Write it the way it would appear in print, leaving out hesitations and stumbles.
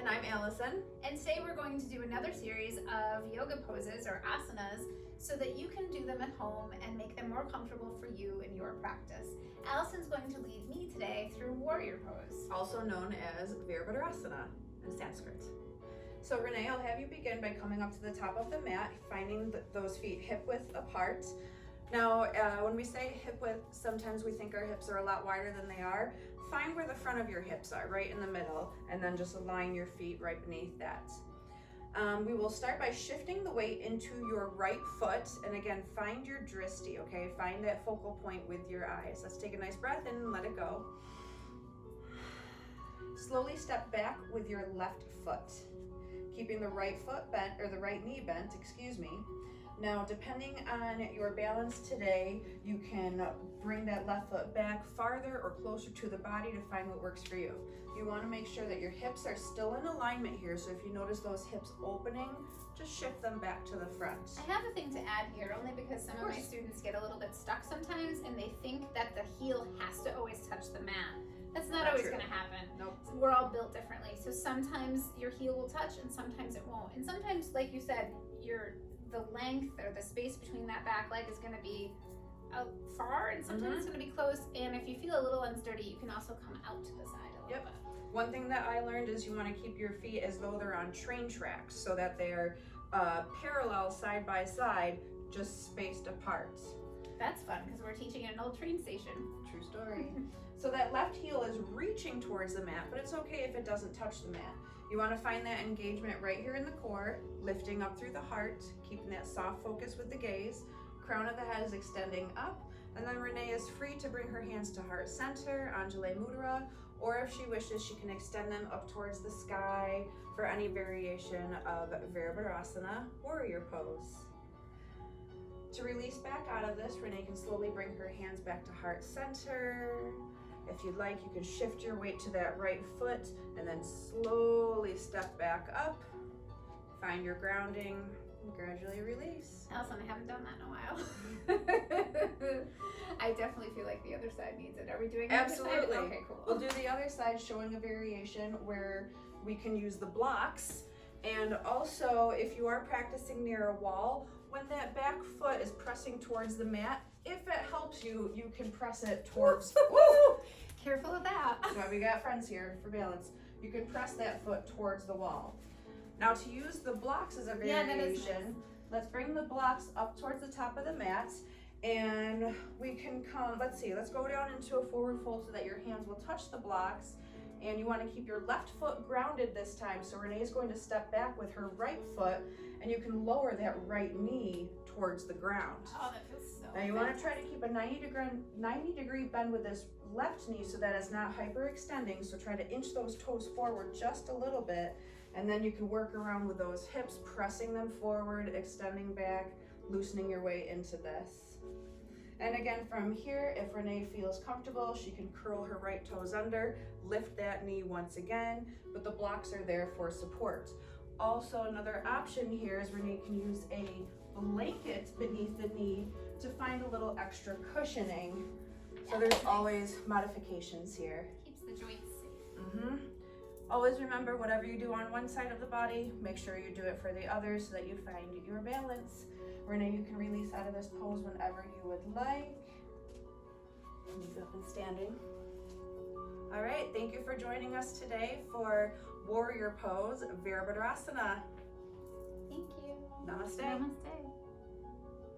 And I'm Allison. And today we're going to do another series of yoga poses or asanas so that you can do them at home and make them more comfortable for you in your practice. Allison's going to lead me today through warrior pose, Also known as Virabhadrasana in Sanskrit. So Renee, I'll have you begin by coming up to the top of the mat, finding those feet hip width apart. Now, when we say hip width, sometimes we think our hips are a lot wider than they are. Find where the front of your hips are, right in the middle, and then just align your feet right beneath that. We will start by shifting the weight into your right foot, and again, find your drishti, okay? Find that focal point with your eyes. Let's take a nice breath in and let it go. Slowly step back with your left foot, keeping the right foot bent, or the right knee bent, excuse me. Now, depending on your balance today, you can bring that left foot back farther or closer to the body to find what works for you. You want to make sure that your hips are still in alignment here, so if you notice those hips opening, just shift them back to the front. I have a thing to add here, only because some of my students get a little bit stuck sometimes and they think that the heel has to always touch the mat. That's not always going to happen. Nope. So we're all built differently. So sometimes your heel will touch and sometimes it won't. And sometimes, like you said, the length or the space between that back leg is going to be far, and sometimes it's going to be close. And if you feel a little unsturdy, you can also come out to the side a little bit. One thing that I learned is you want to keep your feet as though they're on train tracks so that they're parallel side by side, just spaced apart. That's fun because we're teaching at an old train station. True story. So that left heel is reaching towards the mat, but it's okay if it doesn't touch the mat. You want to find that engagement right here in the core, lifting up through the heart, keeping that soft focus with the gaze. Crown of the head is extending up, and then Renee is free to bring her hands to heart center, Anjali Mudra, or if she wishes, she can extend them up towards the sky for any variation of Virabhadrasana, warrior pose. To release back out of this, Renee can slowly bring her hands back to heart center. If you'd like, you can shift your weight to that right foot and then slowly step back up. Find your grounding and gradually release. Allison, I haven't done that in a while. I definitely feel like the other side needs it. Are we doing the other side? Absolutely. Okay, cool. We'll do the other side, showing a variation where we can use the blocks. And also, if you are practicing near a wall, when that back foot is pressing towards the mat, if it helps you, you can press it towards. Woo! Careful of that. That's why we got friends here for balance. You can press that foot towards the wall. Now, to use the blocks as a variation, let's bring the blocks up towards the top of the mat, and we can come, let's go down into a forward fold so that your hands will touch the blocks, and you want to keep your left foot grounded this time. So Renee is going to step back with her right foot, and you can lower that right knee towards the ground. Oh, that feels so Now you want to try to keep a 90 degree bend with this left knee so that it's not hyperextending. So try to inch those toes forward just a little bit, and then you can work around with those hips, pressing them forward, extending back, loosening your way into this. And again, from here, if Renee feels comfortable, she can curl her right toes under, lift that knee once again, but the blocks are there for support. Also, another option here is Renee can use a blanket beneath the knee to find a little extra cushioning. So there's always modifications here. Keeps the joints safe. Always remember, whatever you do on one side of the body, make sure you do it for the other so that you find your balance. Renee, you can release out of this pose whenever you would like. Move up and standing. All right, thank you for joining us today for warrior pose, Virabhadrasana. Thank you. Namaste. Namaste.